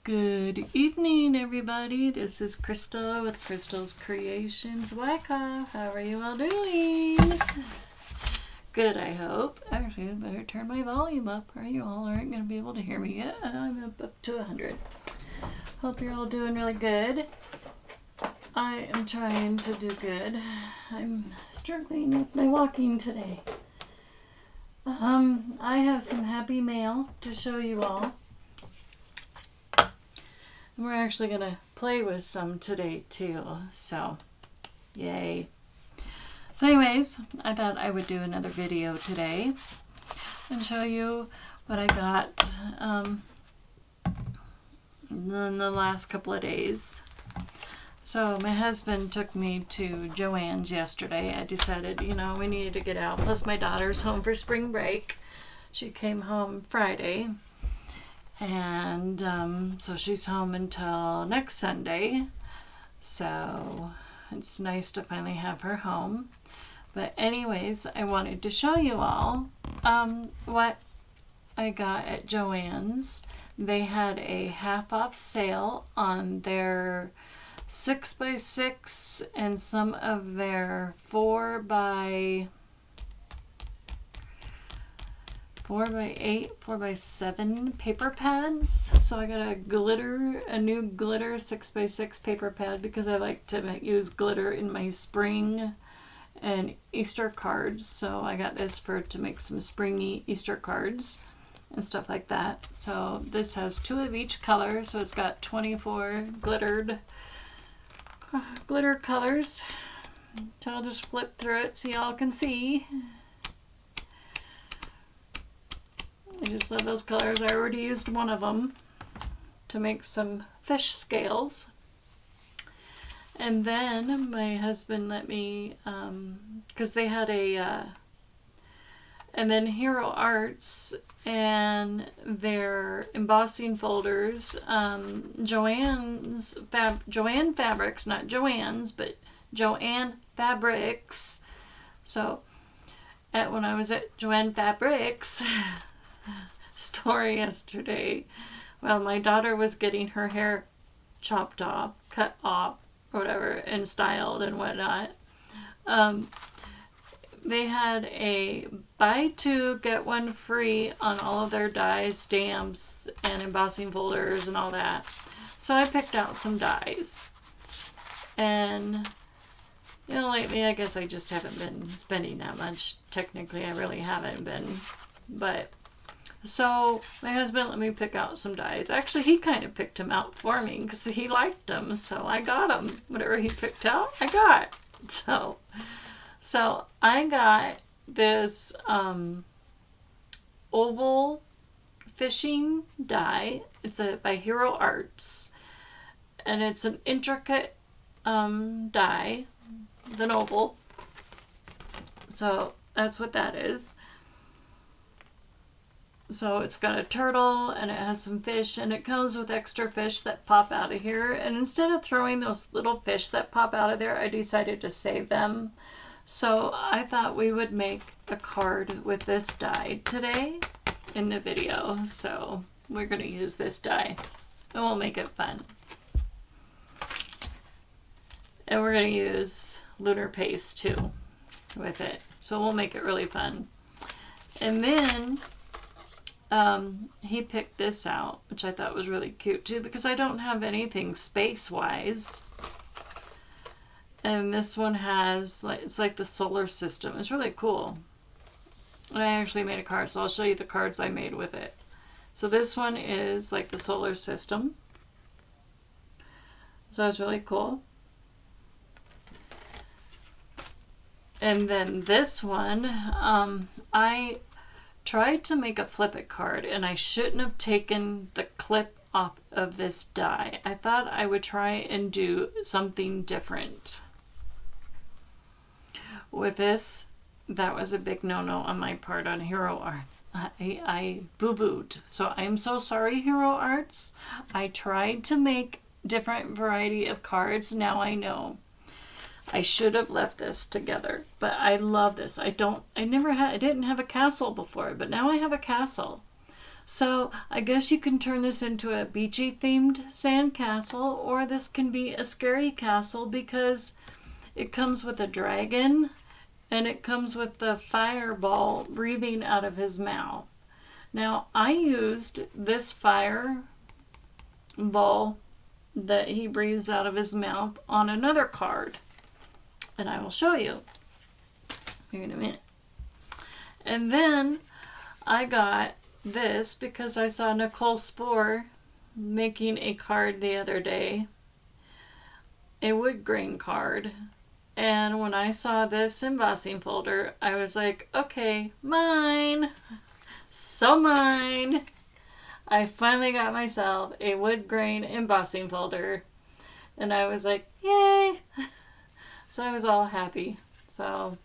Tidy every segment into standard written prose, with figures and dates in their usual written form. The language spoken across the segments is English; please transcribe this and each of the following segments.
Good evening, everybody. This is Crystal with Crystal's Creations Wyckoff. How are you all doing? Good, I hope. Actually, I better turn my volume up or you all aren't going to be able to hear me yet. I'm up to 100. Hope you're all doing really good. I am trying to do good. I'm struggling with my walking today. I have some happy mail to show you all. We're actually going to play with some today too, so yay. So anyways, I thought I would do another video today and show you what I got in the last couple of days. So my husband took me to Joann's yesterday. I decided, we needed to get out. Plus my daughter's home for spring break. She came home Friday. And so she's home until next Sunday. So it's nice to finally have her home. But anyways, I wanted to show you all what I got at Joann's. They had a half off sale on their 6x6 and some of their 4x8, 4x7 paper pads. So I got a new glitter 6x6 paper pad because I like to use glitter in my spring and Easter cards. So I got this to make some springy Easter cards and stuff like that. So this has 2 of each color. So it's got 24 glitter colors. So I'll just flip through it so y'all can see. I just love those colors. I already used one of them to make some fish scales. And then my husband let me, because they had and then HeroArts and their embossing folders, Joann Fabrics, not Joann's, but Joann Fabrics. So when I was at Joann Fabrics store yesterday, well, my daughter was getting her hair chopped off, cut off, or whatever, and styled and whatnot. They had a buy 2 get 1 free on all of their dies, stamps, and embossing folders and all that. So I picked out some dies. And lately I guess I just haven't been spending that much. Technically I really haven't been, but so my husband let me pick out some dies. Actually, he kind of picked them out for me because he liked them, so I got them. Whatever he picked out, I got. So I got this oval fishing die. It's by HeroArts, and it's an intricate die, an oval. So that's what that is. So it's got a turtle and it has some fish, and it comes with extra fish that pop out of here. And instead of throwing those little fish that pop out of there, I decided to save them. So I thought we would make a card with this die today in the video. So we're going to use this die and we'll make it fun. And we're going to use lunar paste too with it. So we'll make it really fun. And then he picked this out, which I thought was really cute too, because I don't have anything space-wise. And this one has, it's like the solar system. It's really cool. And I actually made a card, so I'll show you the cards I made with it. So this one is like the solar system. So it's really cool. And then this one, I tried to make a flip it card, and I shouldn't have taken the clip off of this die. I thought I would try and do something different with this. That was a big no-no on my part on HeroArts. I boo-booed. So I'm so sorry, HeroArts. I tried to make different variety of cards. Now I know. I should have left this together, but I love this. I didn't have a castle before, but now I have a castle. So I guess you can turn this into a beachy themed sand castle, or this can be a scary castle because it comes with a dragon and it comes with the fireball breathing out of his mouth. Now I used this fireball that he breathes out of his mouth on another card, and I will show you here in a minute. And then I got this because I saw Nicole Spohr making a card the other day, a wood grain card, and when I saw this embossing folder, I was like, okay, mine, so mine. I finally got myself a wood grain embossing folder, and I was like, yay. So I was all happy. So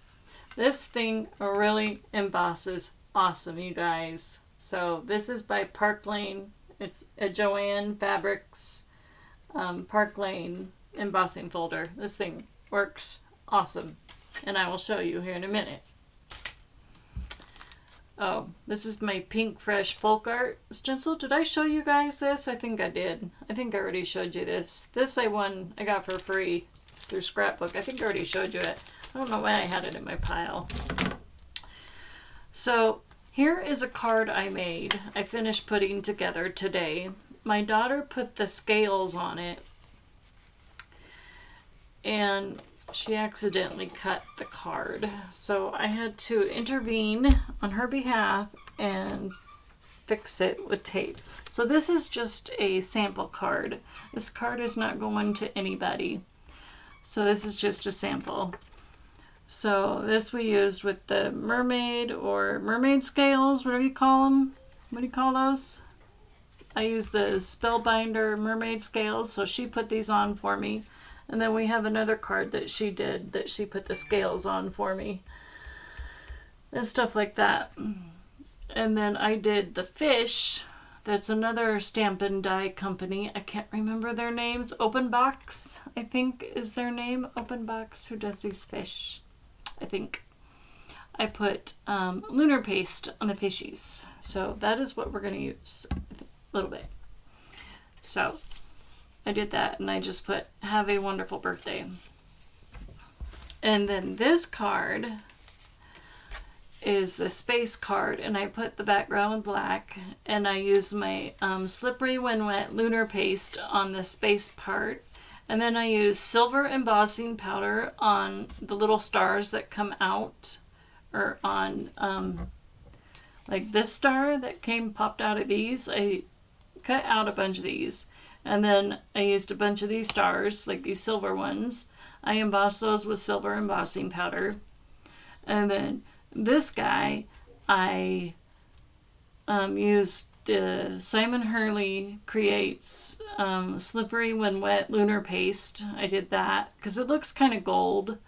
this thing really embosses awesome, you guys. So this is by Park Lane. It's a Joann Fabrics Park Lane embossing folder. This thing works awesome, and I will show you here in a minute. Oh, this is my pink fresh folk art stencil. Did I show you guys this? I think I did. I think I already showed you this. This I got for free through Scrapbook. I think I already showed you it. I don't know why I had it in my pile. So here is a card I made. I finished putting together today. My daughter put the scales on it, and she accidentally cut the card. So I had to intervene on her behalf and fix it with tape. So this is just a sample card. This card is not going to anybody. So this is just a sample. So this we used with the mermaid or mermaid scales, whatever you call them. What do you call those? I used the Spellbinder mermaid scales, so she put these on for me. And then we have another card that she did that she put the scales on for me. And stuff like that. And then I did the fish. That's another stamp and die company. I can't remember their names. Open Box, I think is their name. Open Box, who does these fish, I think. I put lunar paste on the fishies. So that is what we're going to use a little bit. So I did that, and I just put, have a wonderful birthday. And then this card is the space card, and I put the background black, and I used my Slippery When Wet lunar paste on the space part, and then I used silver embossing powder on the little stars that come out, or on like this star that popped out of these. I cut out a bunch of these, and then I used a bunch of these stars, like these silver ones. I embossed those with silver embossing powder. And then this guy, I used the Simon Hurley Creates Slippery When Wet lunar paste. I did that because it looks kind of gold.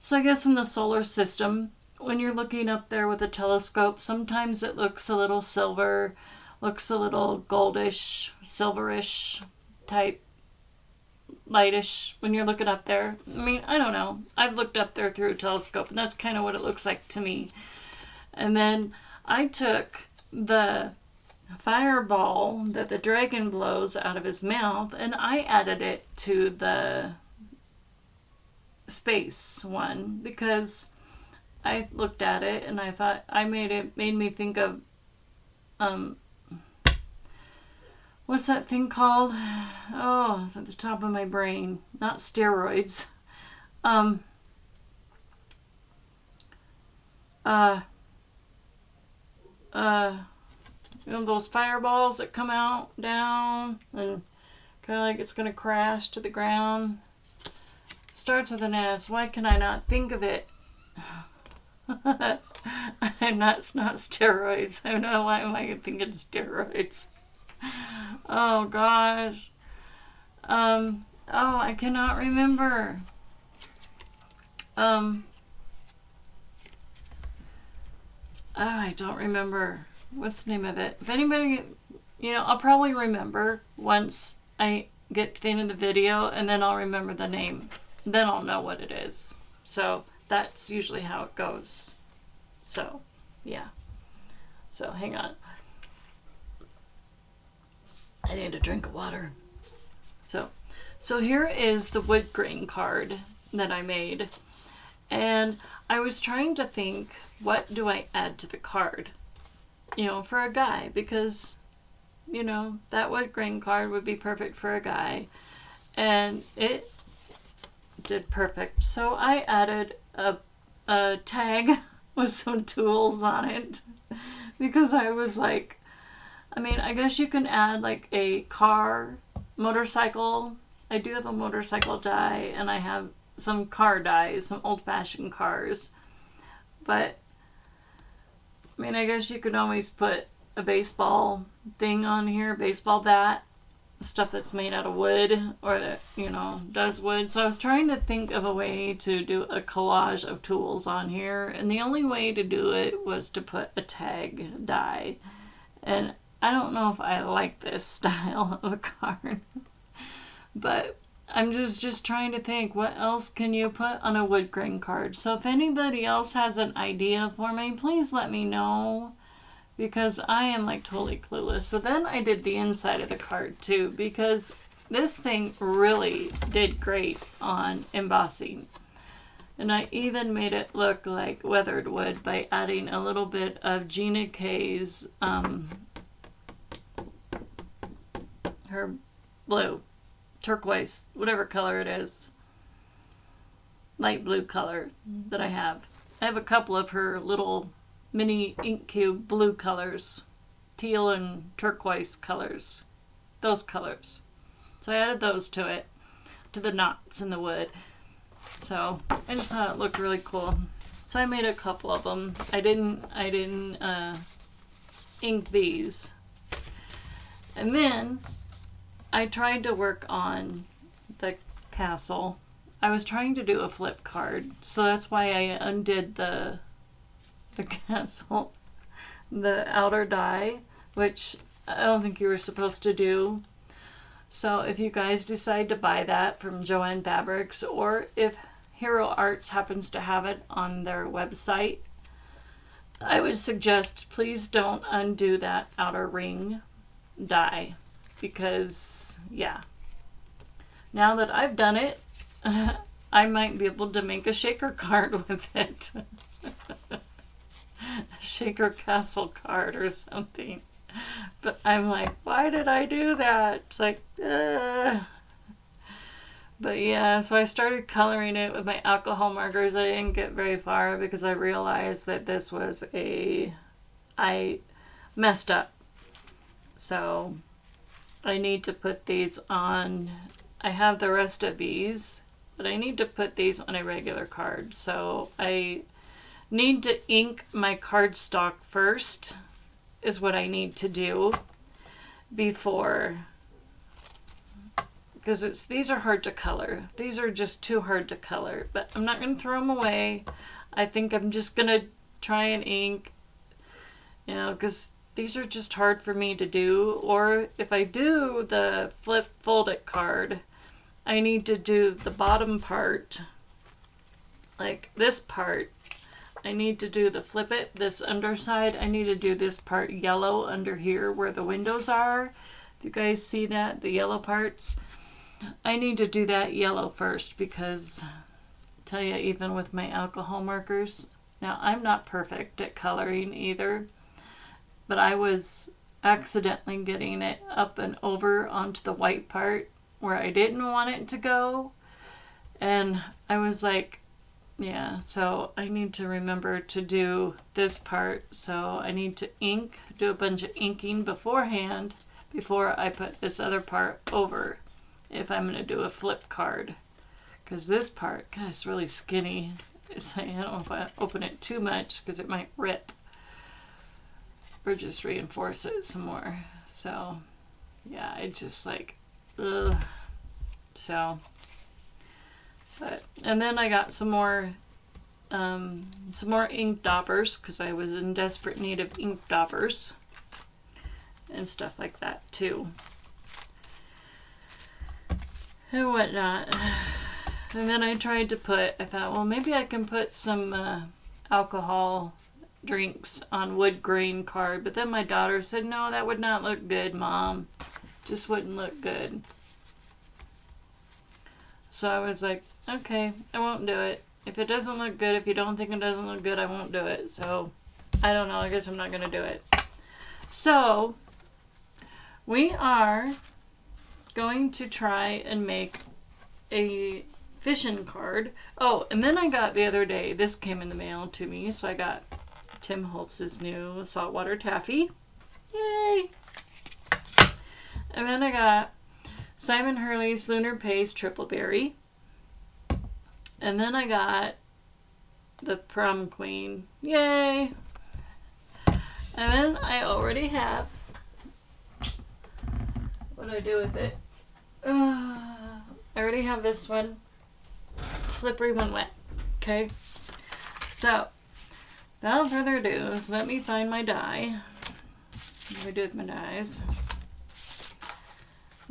So I guess in the solar system, when you're looking up there with a telescope, sometimes it looks a little silver, looks a little goldish, silverish type, lightish when you're looking up there. I mean, I don't know. I've looked up there through a telescope, and that's kind of what it looks like to me. And then I took the fireball that the dragon blows out of his mouth, and I added it to the space one because I looked at it and I thought made me think of what's that thing called? Oh, it's at the top of my brain. Not steroids. You know those fireballs that come out, down, and kind of like it's going to crash to the ground? Starts with an S. Why can I not think of it? It's not steroids. I don't know, why am I thinking steroids? Oh gosh. Oh, I cannot remember. Oh, I don't remember. What's the name of it? If anybody, I'll probably remember once I get to the end of the video, and then I'll remember the name. Then I'll know what it is. So that's usually how it goes. So, yeah. So hang on. I need a drink of water. So here is the wood grain card that I made. And I was trying to think, what do I add to the card? You know, for a guy, because, you know, that wood grain card would be perfect for a guy. And it did perfect. So I added a tag with some tools on it because I was like, I mean, I guess you can add like a car, motorcycle. I do have a motorcycle die, and I have some car dies, some old-fashioned cars. But, I mean, I guess you could always put a baseball thing on here, baseball bat, stuff that's made out of wood, or that, you know, does wood. So I was trying to think of a way to do a collage of tools on here, and the only way to do it was to put a tag die. And I don't know if I like this style of a card, but I'm just trying to think, what else can you put on a wood grain card? So if anybody else has an idea for me, please let me know, because I am like totally clueless. So then I did the inside of the card too, because this thing really did great on embossing. And I even made it look like weathered wood by adding a little bit of Gina K's her blue, turquoise, whatever color it is, light blue color that I have. I have a couple of her little mini ink cube blue colors, teal and turquoise colors, those colors. So I added those to it, to the knots in the wood. So I just thought it looked really cool. So I made a couple of them. I didn't ink these. And then I tried to work on the castle. I was trying to do a flip card, so that's why I undid the castle, the outer die, which I don't think you were supposed to do. So if you guys decide to buy that from Joann Fabrics, or if HeroArts happens to have it on their website, I would suggest please don't undo that outer ring die. Because, yeah, now that I've done it, I might be able to make a shaker card with it. A shaker castle card or something. But I'm like, why did I do that? It's like, But yeah, so I started coloring it with my alcohol markers. I didn't get very far because I realized that this was I messed up. So I need to put these on. I have the rest of these, but I need to put these on a regular card. So I need to ink my cardstock first, is what I need to do before, because these are hard to color. These are just too hard to color, but I'm not going to throw them away. I think I'm just going to try and ink, you know, because these are just hard for me to do. Or if I do the flip fold it card, I need to do the bottom part, like this part. I need to do the flip it, this underside. I need to do this part yellow under here where the windows are. If you guys see that, the yellow parts, I need to do that yellow first, because I tell you, even with my alcohol markers, now I'm not perfect at coloring either, but I was accidentally getting it up and over onto the white part where I didn't want it to go. And I was like, yeah, so I need to remember to do this part. So I need to ink, do a bunch of inking beforehand before I put this other part over if I'm going to do a flip card. Because this part, God, it's really skinny. It's like, I don't know if I open it too much because it might rip. Or just reinforce it some more. So, yeah, it's just like, ugh. So, but, and then I got some more ink daubers, because I was in desperate need of ink daubers and stuff like that too, and whatnot. And then I tried to put, I thought, well, maybe I can put some alcohol drinks on wood grain card, but then my daughter said, no, that would not look good, Mom. Just wouldn't look good. So I was like, okay, I won't do it. If it doesn't look good, if you don't think it doesn't look good, I won't do it. So I don't know, I guess I'm not going to do it. So we are going to try and make a fishing card. Oh, and then I got the other day, this came in the mail to me, so I got Tim Holtz's new saltwater taffy. Yay! And then I got Simon Hurley's Lunar Paste Triple Berry. And then I got the Prom Queen. Yay! And then I already have, what do I do with it? I already have this one. Slippery when wet. Okay? So, without further ado, so let me find my die. What do I do with my dies?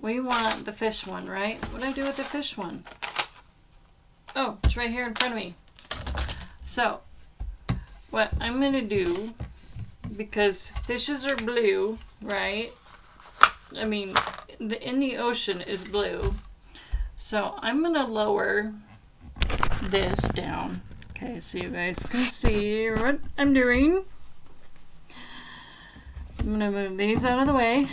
We want the fish one, right? What do I do with the fish one? Oh, it's right here in front of me. So, what I'm going to do, because fishes are blue, right? I mean, in the ocean is blue. So, I'm going to lower this down. Okay, so you guys can see what I'm doing. I'm going to move these out of the way.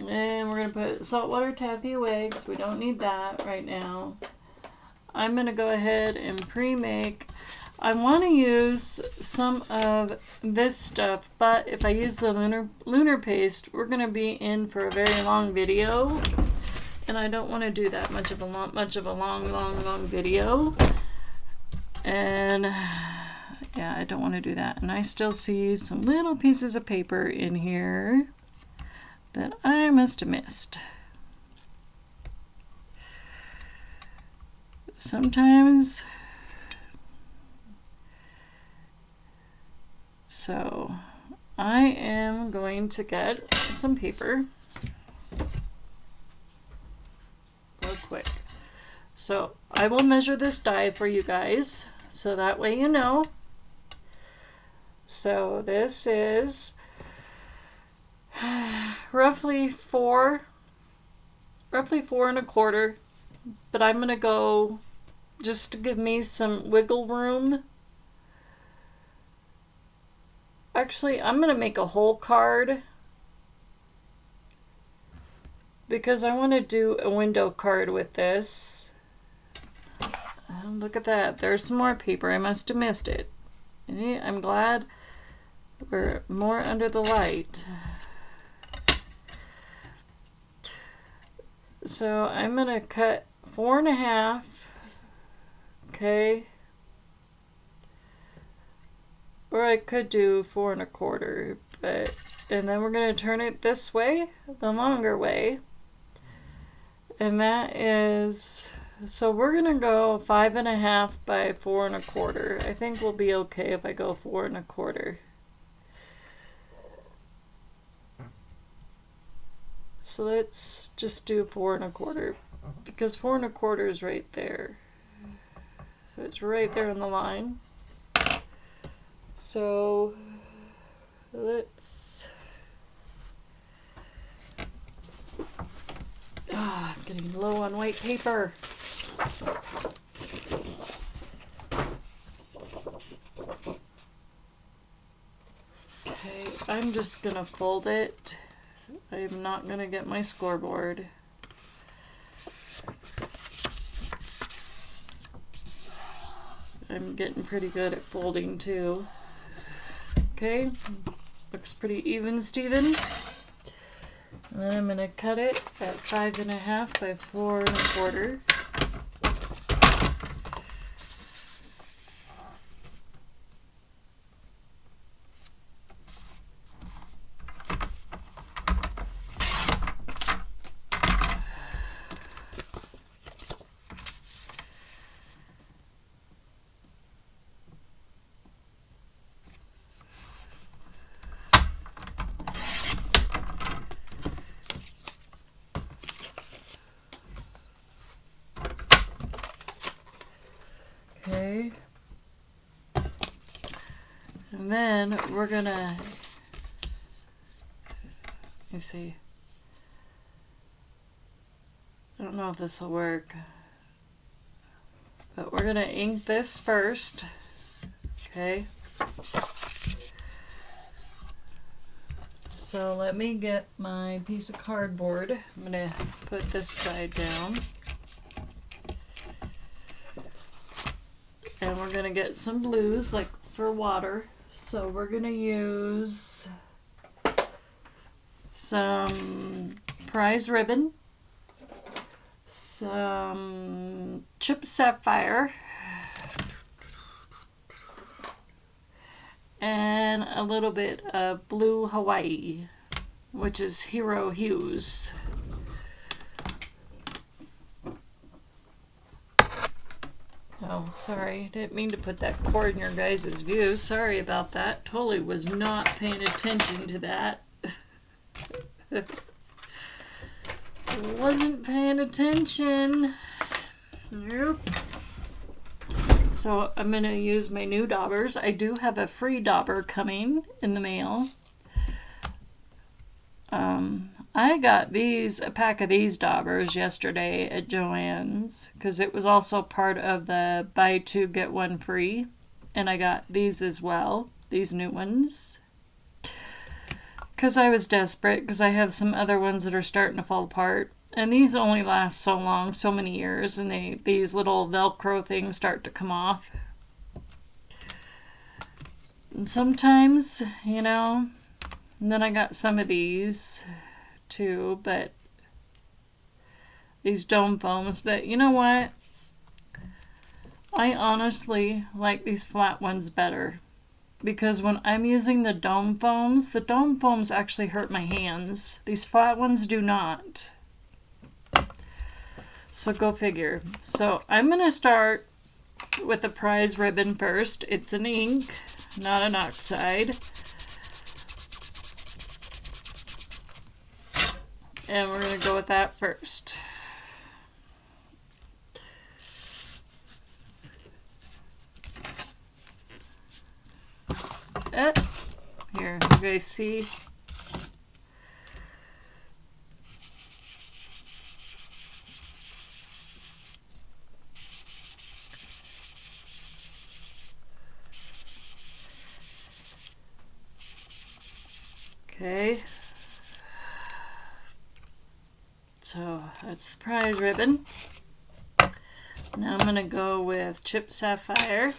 And we're going to put saltwater taffy away because we don't need that right now. I'm going to go ahead and pre-make. I want to use some of this stuff, but if I use the lunar paste, we're going to be in for a very long video. And I don't want to do that much of a long video. And yeah, I don't want to do that. And I still see some little pieces of paper in here that I must have missed. Sometimes. So I am going to get some paper real quick. So I will measure this die for you guys so that way you know. So this is roughly 4 1/4, but I'm gonna go just to give me some wiggle room. Actually, I'm gonna make a whole card because I want to do a window card with this. Look at that, there's some more paper. I must have missed it. I'm glad we're more under the light. So I'm going to cut 4 1/2, okay, or I could do 4 1/4, but, and then we're going to turn it this way, the longer way, and that is, so we're going to go 5 1/2 by 4 1/4. I think we'll be okay if I go 4 1/4. So let's just do 4 1/4 because 4 1/4 is right there. So it's right there on the line. So let's. I'm getting low on white paper. Okay, I'm just gonna fold it. I'm not going to get my scoreboard. I'm getting pretty good at folding too. Okay, looks pretty even, Steven. And I'm going to cut it at 5 1/2 by 4 1/4. Okay, and then we're gonna me see. I don't know if this will work. But we're going to ink this first. Okay. So let me get my piece of cardboard. I'm going to put this side down. And we're going to get some blues, like for water. So we're going to use some prize ribbon, some chipped sapphire, and a little bit of blue Hawaii, which is Hero Hues. Oh, sorry. Didn't mean to put that cord in your guys' view. Sorry about that. Totally was not paying attention to that. Wasn't paying attention. Nope. So I'm going to use my new daubers. I do have a free dauber coming in the mail. I got a pack of these daubers yesterday at Joann's because it was also part of the buy two get one free, and I got these as well, these new ones, because I was desperate because I have some other ones that are starting to fall apart, and these only last so long, so many years, and these little Velcro things start to come off. And sometimes, you know, and then I got some of these too, but these dome foams, but you know what? I honestly like these flat ones better because when I'm using the dome foams actually hurt my hands. These flat ones do not. So go figure. So I'm going to start with the prize ribbon first. It's an ink, not an oxide. And we're going to go with that first. Here, you guys see? Okay. So that's the prize ribbon. Now I'm going to go with chipped sapphire.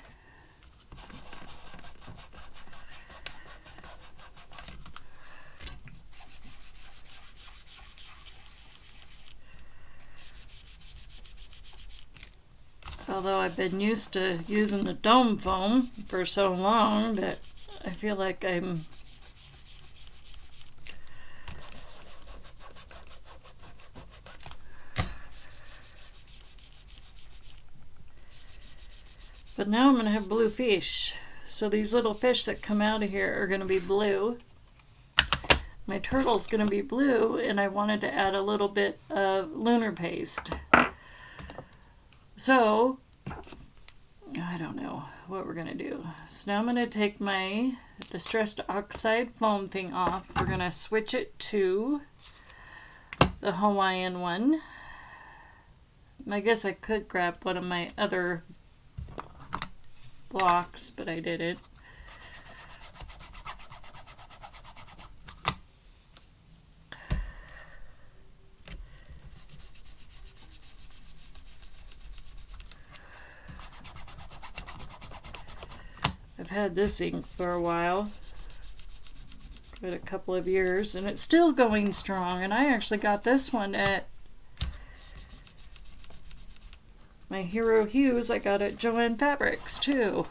Although I've been used to using the dome foam for so long that I feel like But now I'm going to have blue fish. So these little fish that come out of here are going to be blue. My turtle's going to be blue, and I wanted to add a little bit of lunar paste. So, I don't know what we're going to do. So now I'm going to take my distressed oxide foam thing off. We're going to switch it to the Hawaiian one. I guess I could grab one of my other blocks, but I didn't. I've had this ink for a while, quite a couple of years, and it's still going strong. And I actually got this one at my Hero Hues. I got at Joann Fabrics too.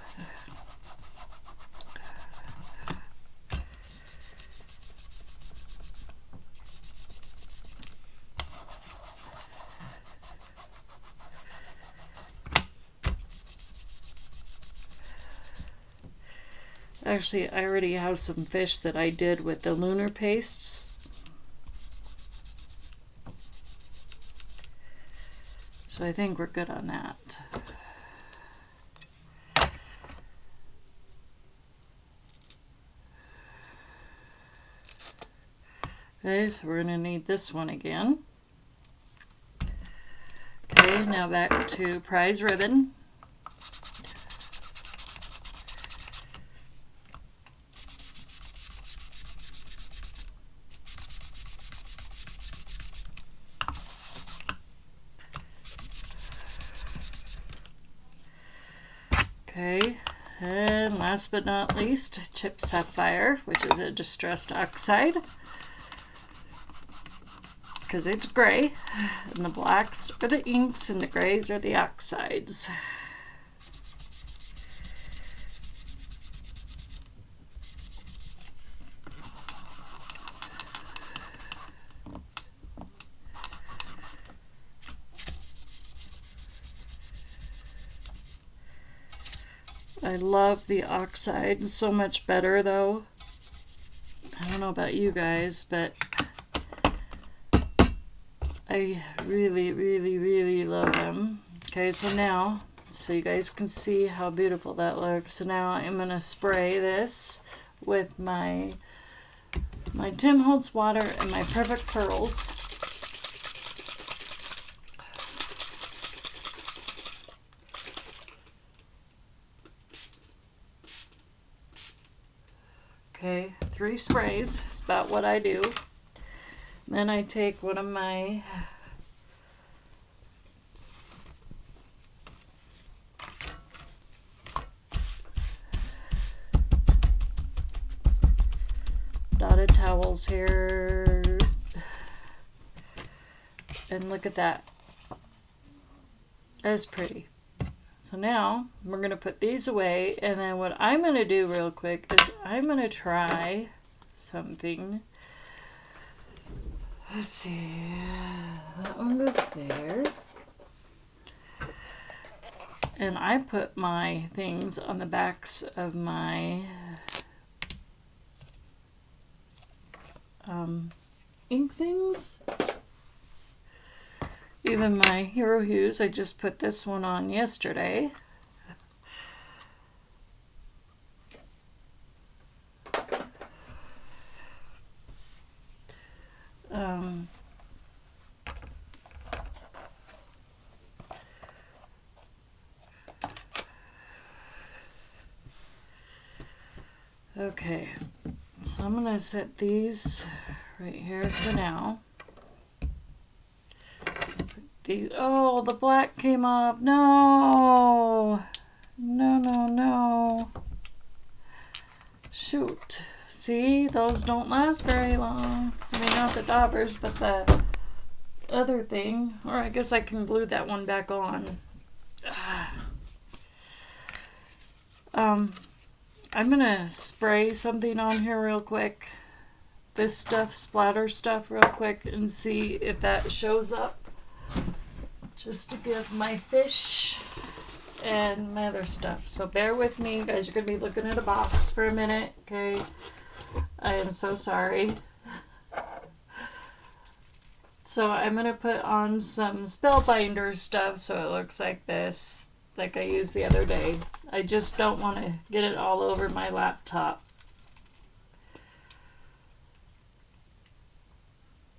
Actually, I already have some fish that I did with the lunar pastes. So I think we're good on that. Okay, so we're going to need this one again. Okay, now back to prize ribbon. Okay, and last but not least, chip sapphire, which is a distressed oxide, because it's gray, and the blacks are the inks and the grays are the oxides. I love the oxide so much better though. I don't know about you guys, but I really, really, really love them. Okay, so now, so you guys can see how beautiful that looks. So now I'm going to spray this with my Tim Holtz water and my Perfect Pearls. Okay, 3 sprays is about what I do. Then I take one of my dotted towels here, and look at that. That's pretty. So now we're going to put these away, and then what I'm going to do real quick is I'm going to try something. Let's see, that one goes there. And I put my things on the backs of my ink things. Even my Hero Hues, I just put this one on yesterday. Okay, so I'm going to set these right here for now. These, oh, the black came off. No. No, no, no. Shoot. See, those don't last very long. I mean, not the daubers, but the other thing. Or I guess I can glue that one back on. I'm gonna spray something on here real quick. This stuff, splatter stuff real quick, and see if that shows up. Just to give my fish and my other stuff. So bear with me, you guys. You're going to be looking at a box for a minute, okay? I am so sorry. So I'm going to put on some Spellbinder stuff so it looks like this, like I used the other day. I just don't want to get it all over my laptop.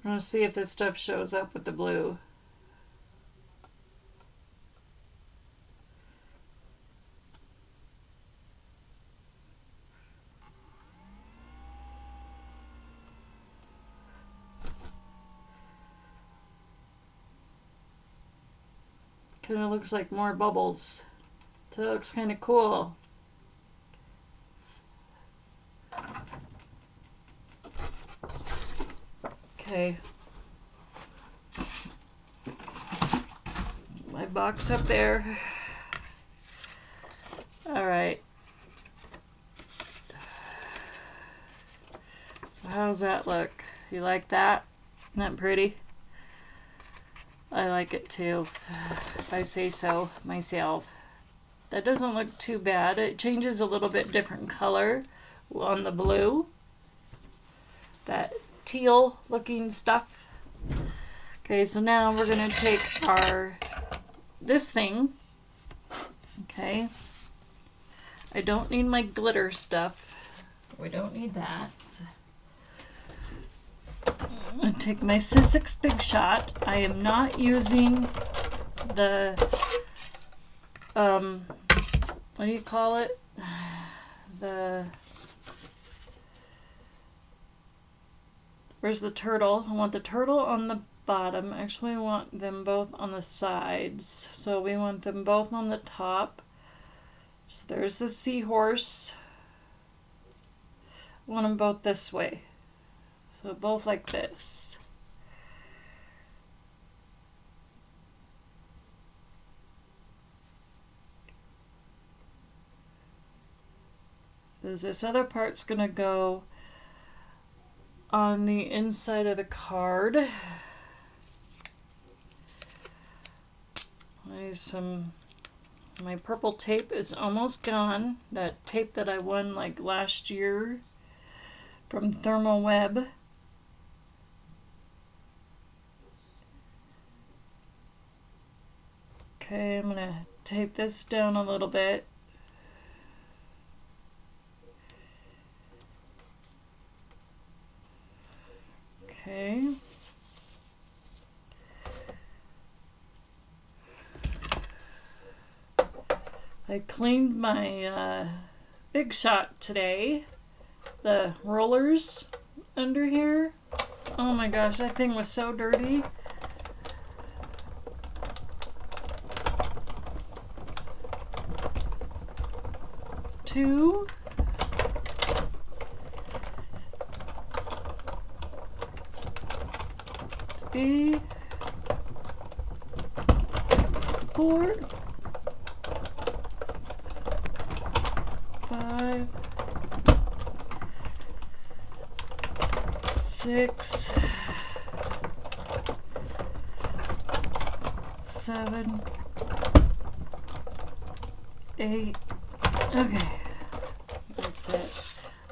I'm going to see if this stuff shows up with the blue. Kind of looks like more bubbles. So it looks kind of cool. Okay. My box up there. Alright. So how's that look? You like that? Isn't that pretty? I like it too, if I say so myself. That doesn't look too bad. It changes a little bit different color on the blue. That teal looking stuff. Okay, so now we're going to take this thing. Okay. I don't need my glitter stuff. We don't need that. I take my Sizzix Big Shot. I am not using the, what do you call it? Where's the turtle? I want the turtle on the bottom. Actually, I want them both on the sides. So we want them both on the top. So there's the seahorse. I want them both this way. So both like this. This other part's gonna go on the inside of the card. My purple tape is almost gone. That tape that I won like last year from Thermal Web. Okay, I'm gonna tape this down a little bit. Okay. I cleaned my Big Shot today. The rollers under here. Oh my gosh, that thing was so dirty. Two. Three. Four. 5. 6. 7. 8. Okay. That's it.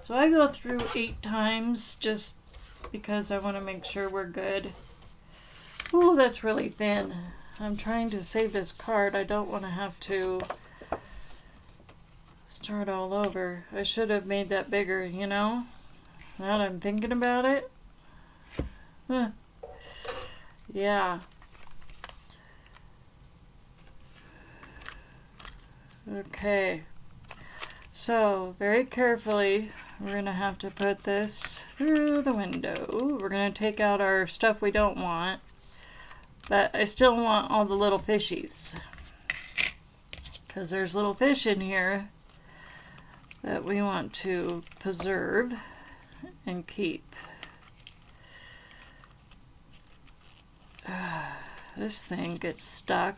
So I go through 8 times just because I want to make sure we're good. Ooh, that's really thin. I'm trying to save this card. I don't want to have to start all over. I should have made that bigger, you know? Now that I'm thinking about it. Huh. Yeah. Okay. So, very carefully, we're going to have to put this through the window. We're going to take out our stuff we don't want. But I still want all the little fishies. Because there's little fish in here that we want to preserve and keep. This thing gets stuck.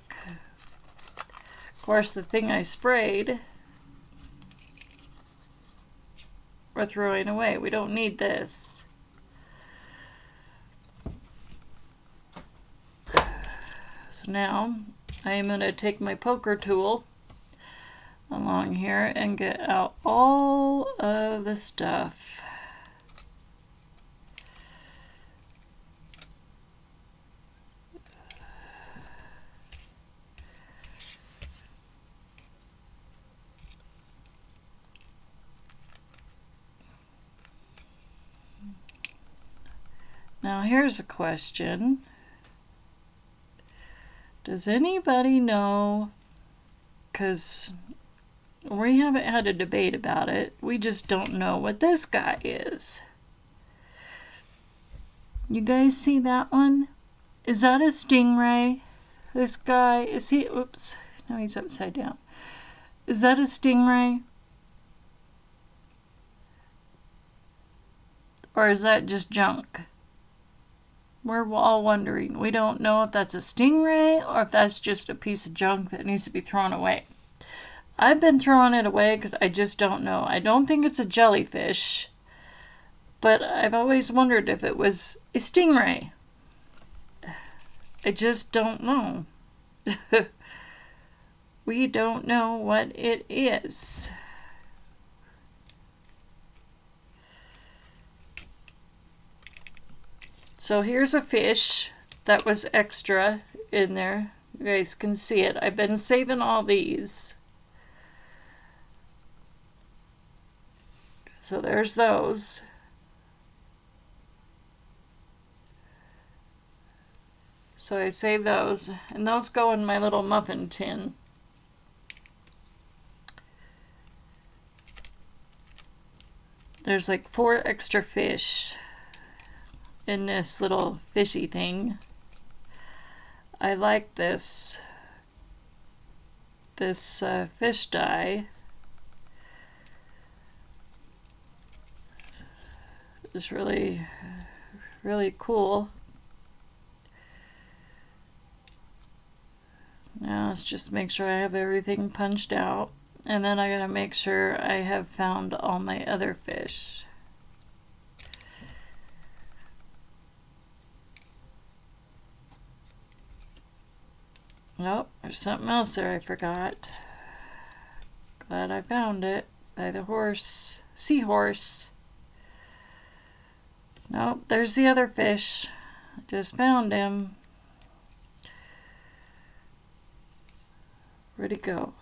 Of course, the thing I sprayed, we're throwing away. We don't need this. So now I am going to take my poker tool along here and get out all of the stuff. Now here's a question. Does anybody know, because we haven't had a debate about it, we just don't know what this guy is. You guys see that one? Is that a stingray? This guy, is he, oops, no, he's upside down. Is that a stingray? Or is that just junk? We're all wondering. We don't know if that's a stingray or if that's just a piece of junk that needs to be thrown away. I've been throwing it away because I just don't know. I don't think it's a jellyfish, but I've always wondered if it was a stingray. I just don't know. We don't know what it is. So here's a fish that was extra in there. You guys can see it. I've been saving all these. So there's those. So I save those, and those go in my little muffin tin. There's like 4 extra fish in this little fishy thing. I like this fish dye. It's really cool. Now let's just make sure I have everything punched out, and then I gotta make sure I have found all my other fish. Nope, there's something else there I forgot. Glad I found it. By the seahorse. Nope, there's the other fish. I just found him. Where'd he go?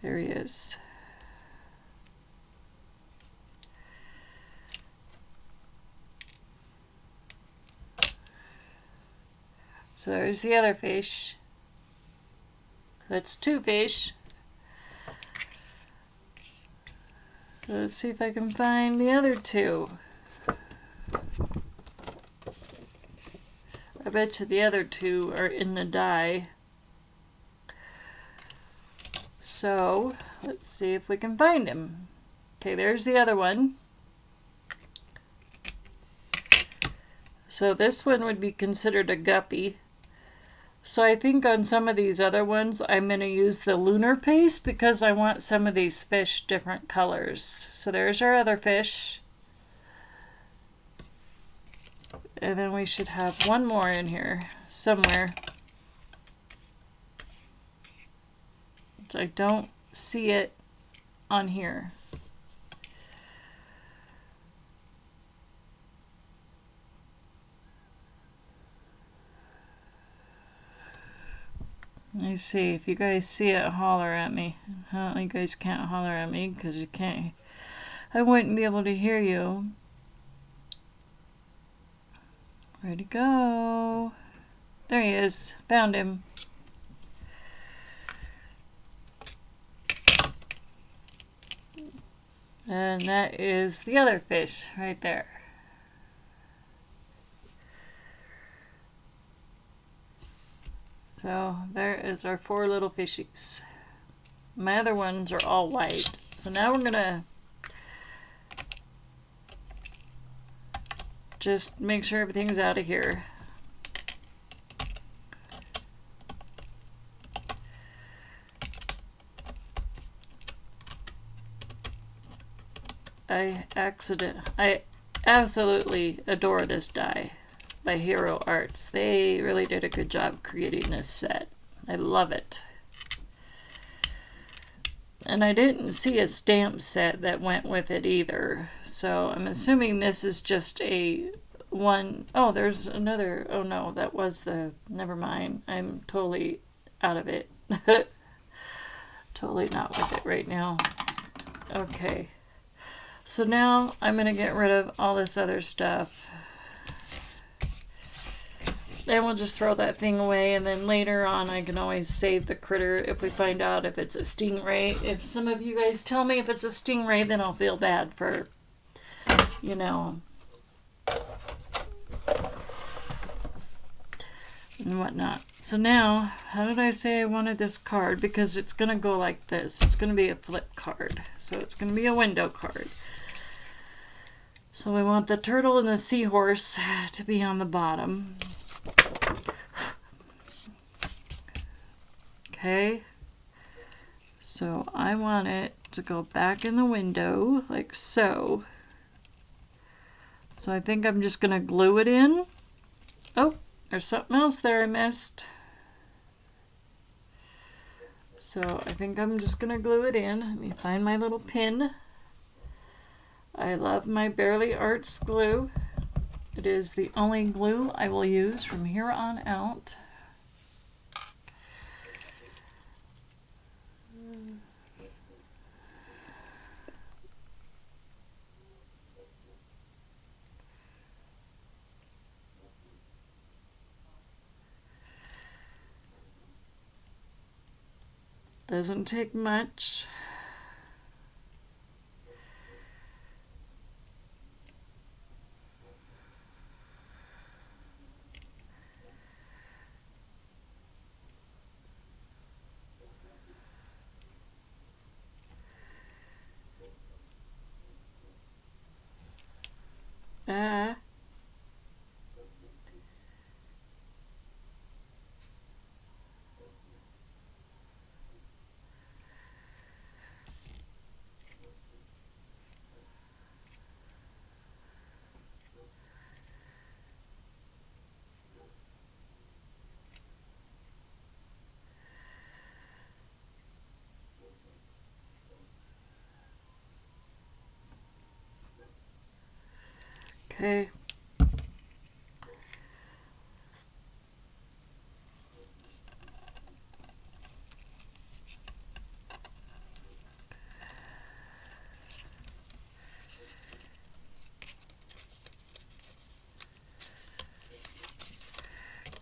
There he is. So there's the other fish. That's 2 fish. Let's see if I can find the other 2. I bet you the other 2 are in the dye. So let's see if we can find him. Okay, there's the other one. So this one would be considered a guppy. So I think on some of these other ones, I'm going to use the lunar paste because I want some of these fish different colors. So there's our other fish. And then we should have one more in here somewhere. I don't see it on here. Let me see. If you guys see it, holler at me. You guys can't holler at me because you can't. I wouldn't be able to hear you. Where'd he go? There he is. Found him. And that is the other fish right there. So there is our 4 little fishies. My other ones are all white. So now we're gonna just make sure everything's out of here. I absolutely adore this dye by HeroArts. They really did a good job creating this set. I love it. And I didn't see a stamp set that went with it either. So I'm assuming this is just a one. Oh, there's another. Oh no, that was the. Never mind. I'm totally out of it. Totally not with it right now. Okay. So now I'm going to get rid of all this other stuff. Then we'll just throw that thing away, and then later on I can always save the critter if we find out if it's a stingray. If some of you guys tell me if it's a stingray, then I'll feel bad for, you know, and whatnot. So now, how did I say I wanted this card? Because it's going to go like this. It's going to be a flip card. So it's going to be a window card. So we want the turtle and the seahorse to be on the bottom. Okay. So I want it to go back in the window like so. So I think I'm just going to glue it in. Oh, there's something else there I missed. So I think I'm just going to glue it in. Let me find my little pin. I love my Barely Arts glue. It is the only glue I will use from here on out. Doesn't take much. Okay.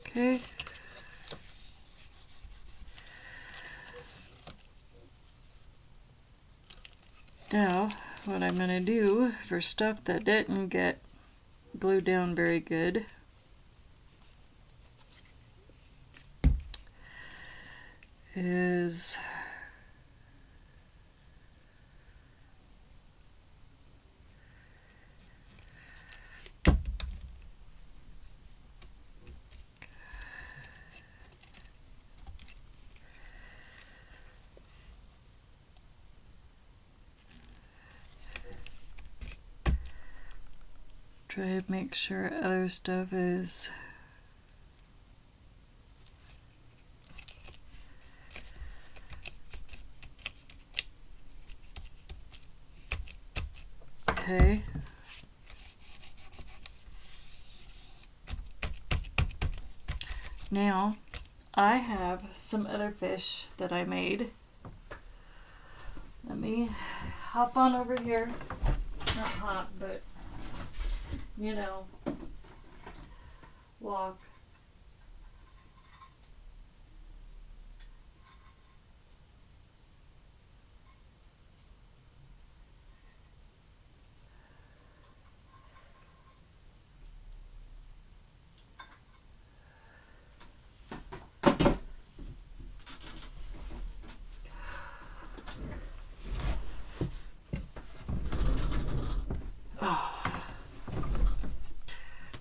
Okay. Now, what I'm going to do for stuff that didn't get glued down very good is try to make sure other stuff is okay. Now, I have some other fish that I made. Let me hop on over here. Not hop, but, you know, walk.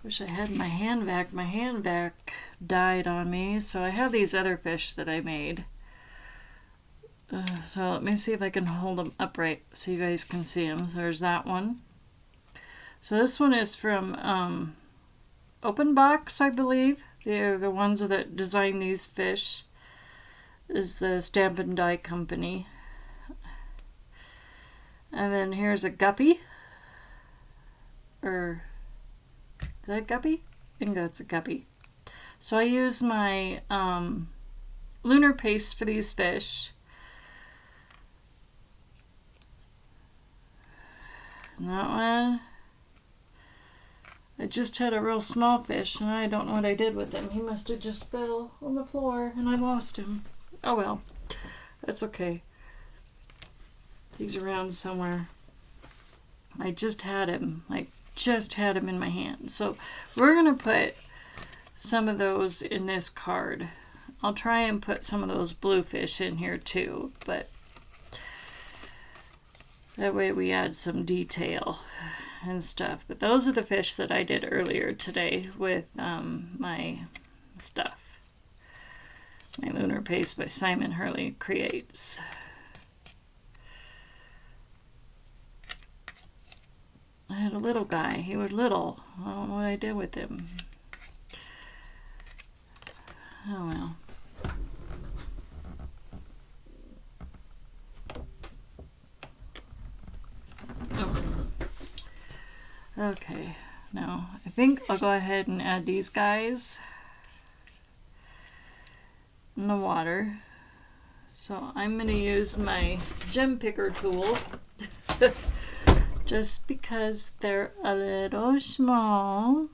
Wish I had my hand vac. My hand vac died on me, so I have these other fish that I made. So let me see if I can hold them upright so you guys can see them. So there's that one. So this one is from Open Box, I believe. They're the ones that design these fish. Is the Stamp and Die Company. And then here's a guppy. Is that guppy? I think that's a guppy. So I use my lunar paste for these fish. And that one, I just had a real small fish and I don't know what I did with him. He must have just fell on the floor and I lost him. Oh well, that's okay. He's around somewhere. I just had him, in my hand. So we're going to put some of those in this card. I'll try and put some of those blue fish in here too, but that way we add some detail and stuff. But those are the fish that I did earlier today with my stuff. My Lunar Paste by Simon Hurley Creates. I had a little guy. He was little. I don't know what I did with him. Oh well. Oh. Okay. Now, I think I'll go ahead and add these guys in the water. So I'm going to use my gem picker tool. Just because they're a little small.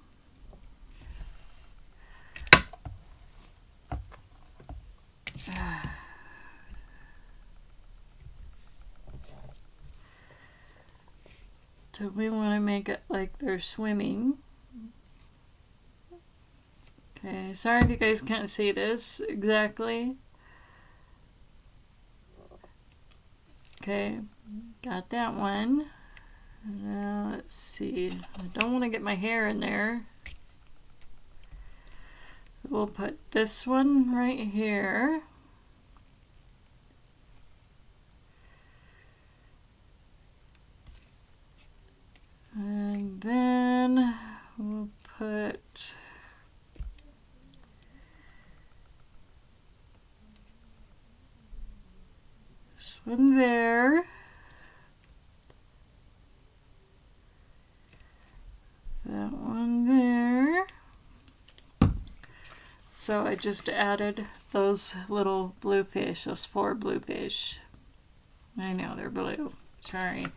So we want to make it like they're swimming. Okay, sorry if you guys can't see this exactly. Okay, got that one. Now let's see. I don't want to get my hair in there. We'll put this one right here. And then we'll put this one there. That one there. So I just added those little blue fish, those 4 blue fish. I know they're blue. Sorry.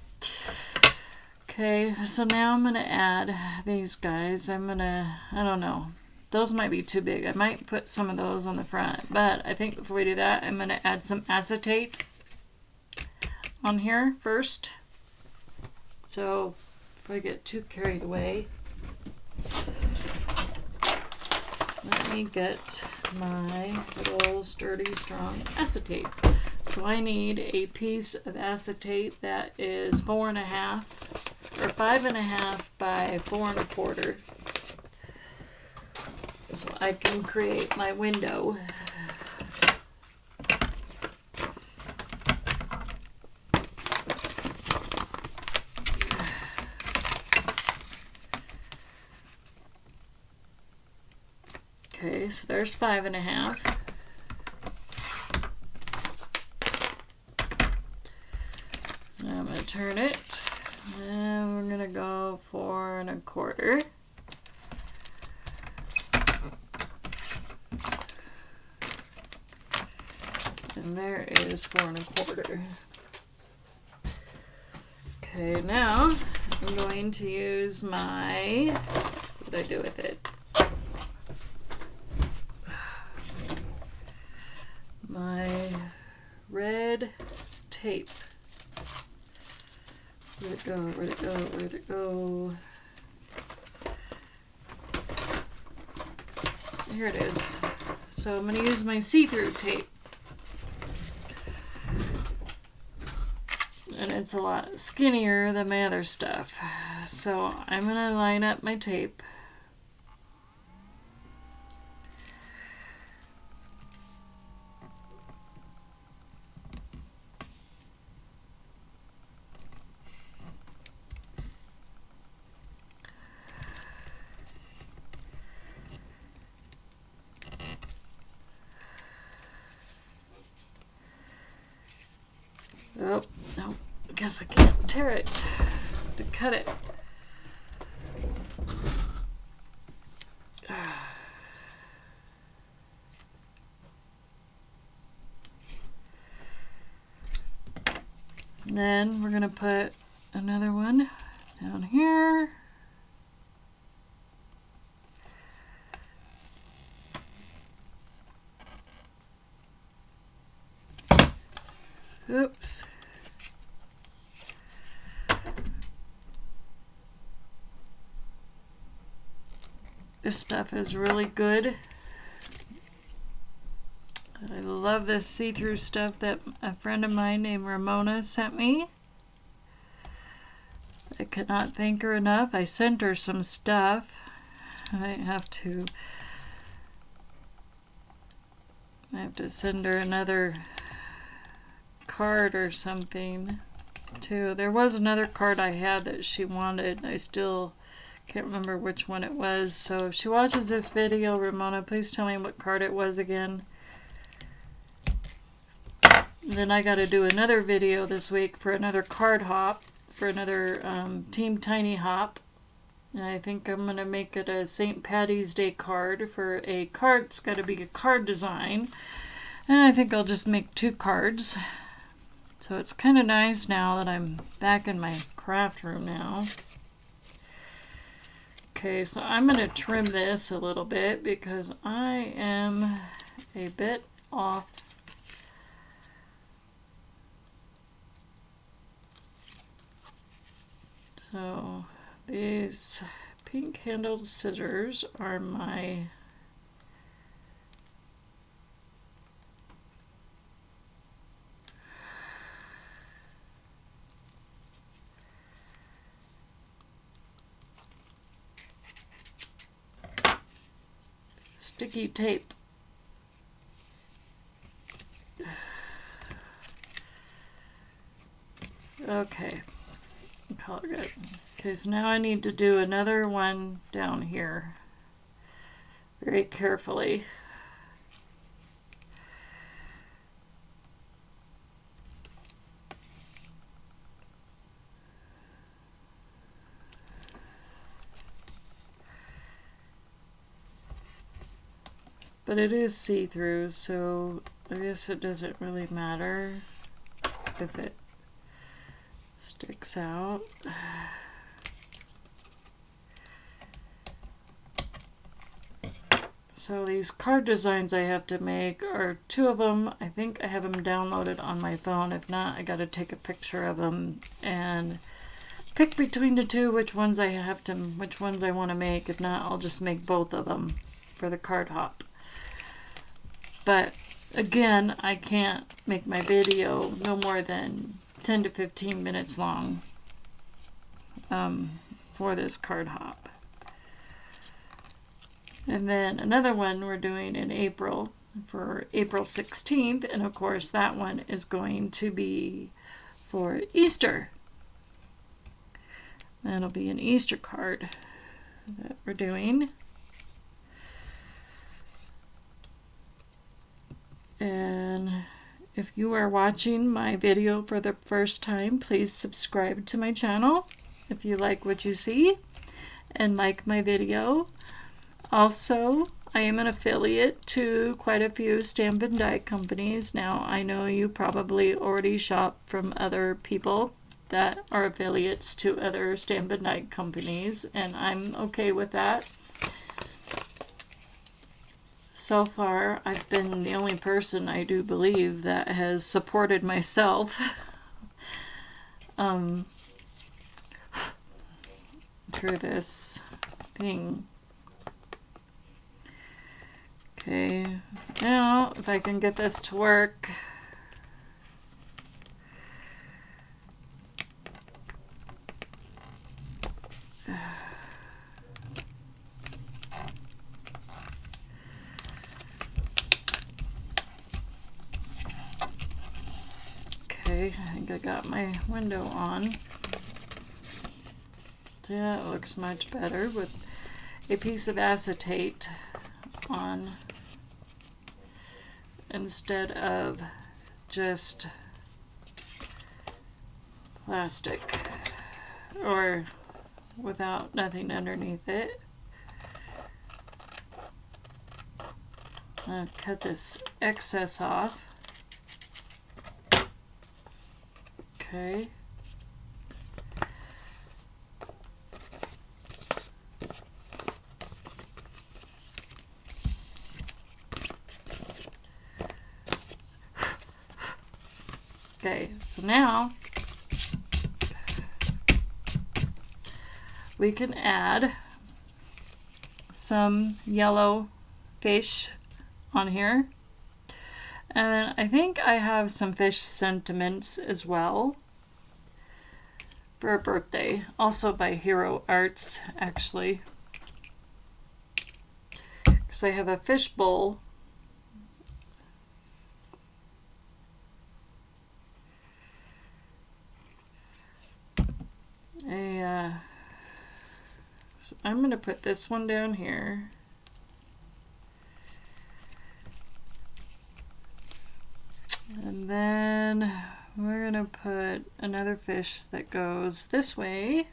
Okay, so now I'm going to add these guys. I don't know. Those might be too big. I might put some of those on the front. But I think before we do that, I'm going to add some acetate on here first. So if I get too carried away, let me get my little sturdy, strong acetate. So I need a piece of acetate that is 4.5 or 5.5 by 4 1/4. So I can create my window. Okay, so there's 5.5. Now I'm going to turn it, and we're going to go 4 1/4. And there is 4 1/4. Okay, now I'm going to use my, what did I do with it? My red tape. Where'd it go? Where'd it go? Where'd it go? Here it is. So I'm going to use my see-through tape. And it's a lot skinnier than my other stuff. So I'm going to line up my tape. Oh, no, I guess I can't tear it to cut it. And then we're going to put another one down here. Oops. This stuff is really good. I love this see-through stuff that a friend of mine named Ramona sent me. I could not thank her enough. I sent her some stuff. I have to send her another card or something too. There was another card I had that she wanted. I still can't remember which one it was. So if she watches this video, Ramona, please tell me what card it was again. And then I got to do another video this week for another card hop, for another Team Tiny Hop. And I think I'm going to make it a St. Patty's Day card for a card. It's got to be a card design. And I think I'll just make 2 cards. So it's kind of nice now that I'm back in my craft room now. Okay, so I'm going to trim this a little bit because I am a bit off. So these pink handled scissors are my sticky tape. Okay, call it good. Okay, so now I need to do another one down here very carefully. But it is see-through, so I guess it doesn't really matter if it sticks out. So these card designs I have to make are 2 of them. I think I have them downloaded on my phone. If not, I got to take a picture of them and pick between the 2 which ones I want to make. If not, I'll just make both of them for the card hop. But again, I can't make my video no more than 10 to 15 minutes long for this card hop. And then another one we're doing in April for April 16th, and of course that one is going to be for Easter. That'll be an Easter card that we're doing. And if you are watching my video for the first time, please subscribe to my channel if you like what you see and like my video. Also, I am an affiliate to quite a few stamp and die companies. Now, I know you probably already shop from other people that are affiliates to other stamp and die companies, and I'm okay with that. So far, I've been the only person, I do believe, that has supported myself through this thing. Okay, now if I can get this to work. Okay, I think I got my window on. Yeah, it looks much better with a piece of acetate on instead of just plastic or without nothing underneath it. I'll cut this excess off. Okay. Okay, so now we can add some yellow fish on here. And then I think I have some fish sentiments as well for a birthday, also by HeroArts actually, because I have a fish bowl so I'm going to put this one down here. And then we're going to put another fish that goes this way.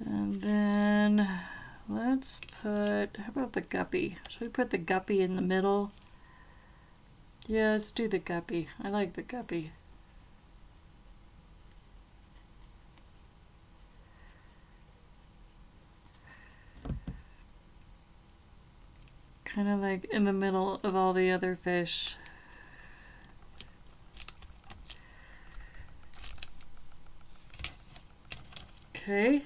And then let's put, how about the guppy? Should we put the guppy in the middle? Yeah, let's do the guppy. I like the guppy. kind of like in the middle of all the other fish. Okay.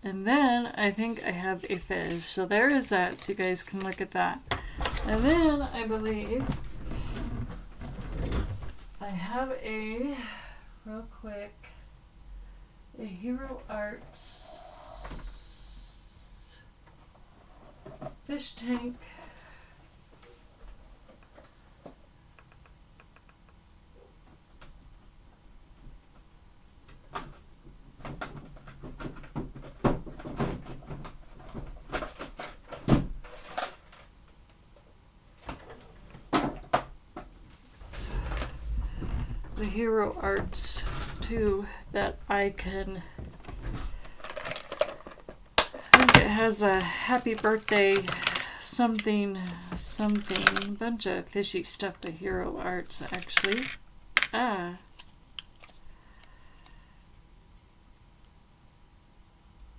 And then I think I have a fish. So there is that, so you guys can look at that. And then I believe I have a, real quick, a HeroArts fish tank. The HeroArts too that I can, I think it has a happy birthday something bunch of fishy stuff. The HeroArts actually.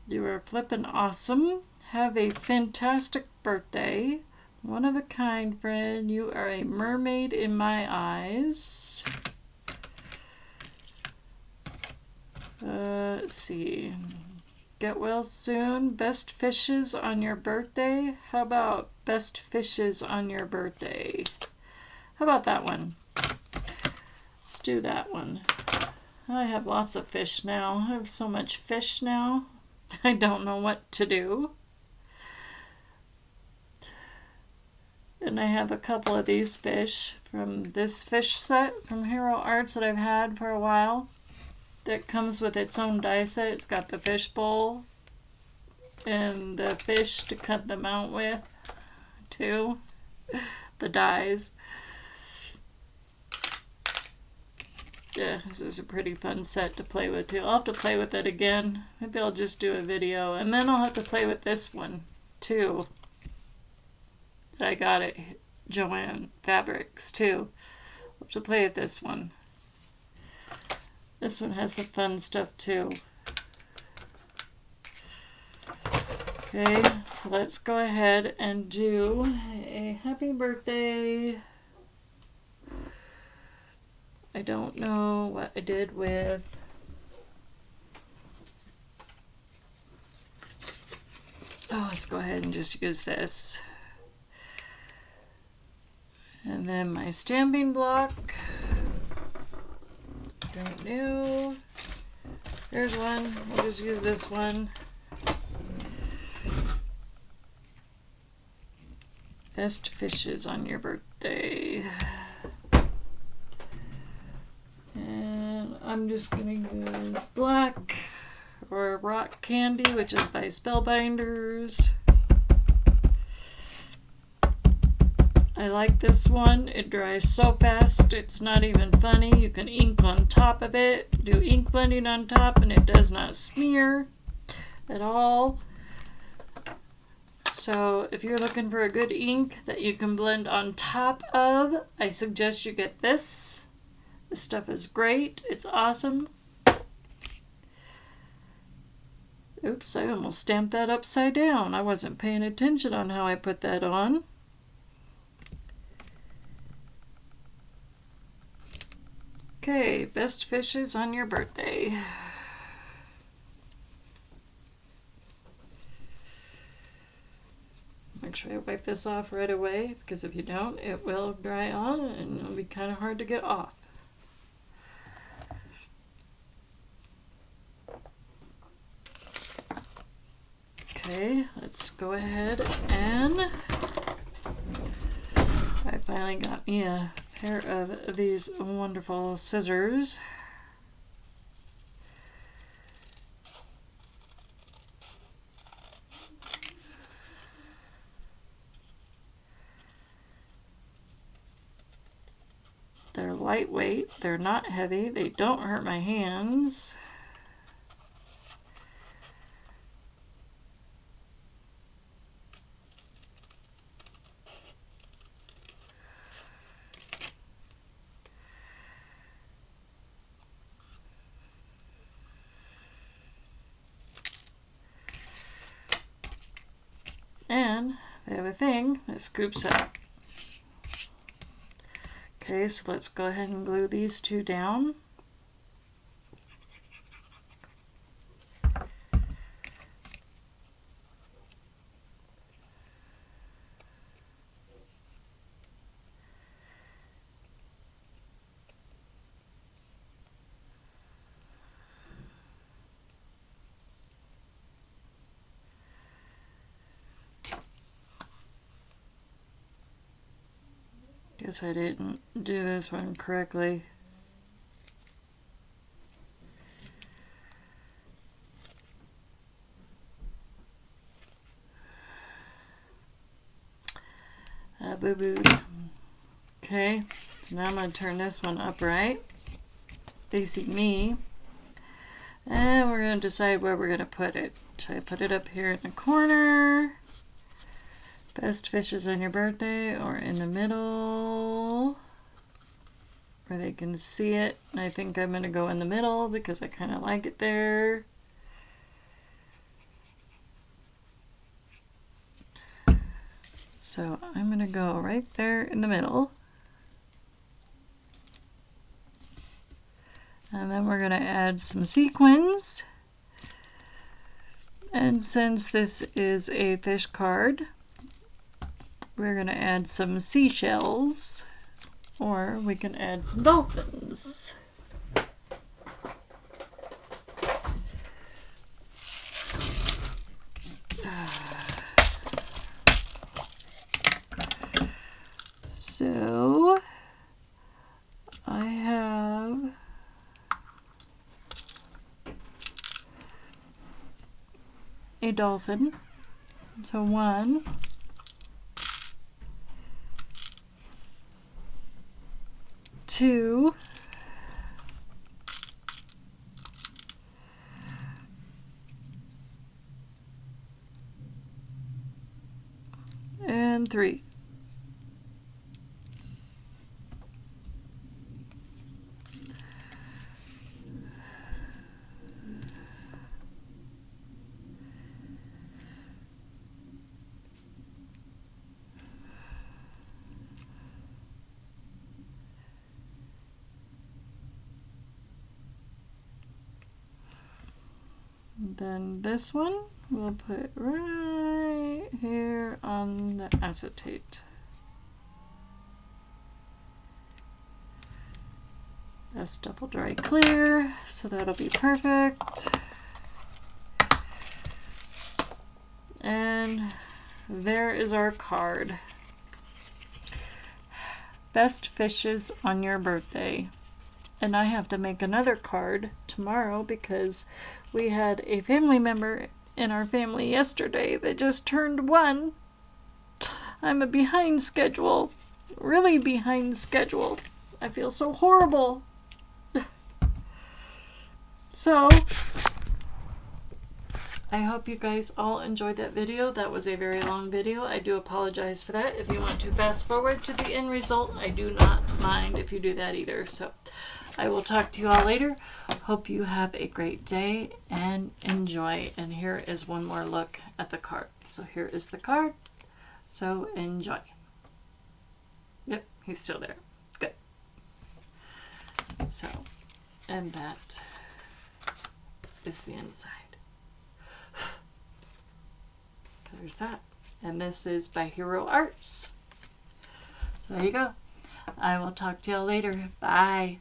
You are flippin' awesome. Have a fantastic birthday. One of a kind, friend. You are a mermaid in my eyes. Let's see. Get well soon. Best fishes on your birthday. How about best fishes on your birthday? How about that one? Let's do that one. I have lots of fish now. I have so much fish now. I don't know what to do. And I have a couple of these fish from this fish set from HeroArts that I've had for a while. That comes with its own die set. It's got the fish bowl and the fish to cut them out with, too. The dies. Yeah, this is a pretty fun set to play with, too. I'll have to play with it again. Maybe I'll just do a video. And then I'll have to play with this one, too. That I got at Joann Fabrics, too. I'll have to play with this one. This one has some fun stuff too. Okay, so let's go ahead and do a happy birthday. I don't know what I did with let's go ahead and just use this. And then my stamping block. Don't know. There's one. I'll just use this one. Best fishes on your birthday. And I'm just going to use black or rock candy, which is by Spellbinders. I like this one. It dries so fast, it's not even funny. You can ink on top of it, do ink blending on top, and it does not smear at all. So if you're looking for a good ink that you can blend on top of, I suggest you get this. This stuff is great. It's awesome. Oops, I almost stamped that upside down. I wasn't paying attention on how I put that on. Okay, best fishes on your birthday. Make sure I wipe this off right away, because if you don't, it will dry on and it'll be kind of hard to get off. Okay, let's go ahead and I finally got me a pair of these wonderful scissors. They're lightweight, they're not heavy, they don't hurt my hands. And I have a thing that scoops up. Okay, so let's go ahead and glue these two down. Guess I didn't do this one correctly. Boo-boo. Okay, so now I'm going to turn this one upright, facing me. And we're going to decide where we're going to put it. Should I put it up here in the corner? Best fishes on your birthday, or in the middle where they can see it. And I think I'm going to go in the middle because I kind of like it there. So I'm going to go right there in the middle. And then we're going to add some sequins. And since this is a fish card, we're going to add some seashells, or we can add some dolphins. So I have a dolphin. So 1, 2, and 3. Then this one we'll put right here on the acetate. This double dry clear, so that'll be perfect. And there is our card. Best fishes on your birthday. And I have to make another card tomorrow because we had a family member in our family yesterday that just turned 1. I'm a behind schedule. Really behind schedule. I feel so horrible. So, I hope you guys all enjoyed that video. That was a very long video. I do apologize for that. If you want to fast forward to the end result, I do not mind if you do that either. So, I will talk to you all later. Hope you have a great day and enjoy. And here is one more look at the card. So here is the card. So enjoy. Yep, he's still there. Good. So, and that is the inside. There's that. And this is by HeroArts. So there you go. I will talk to y'all later. Bye.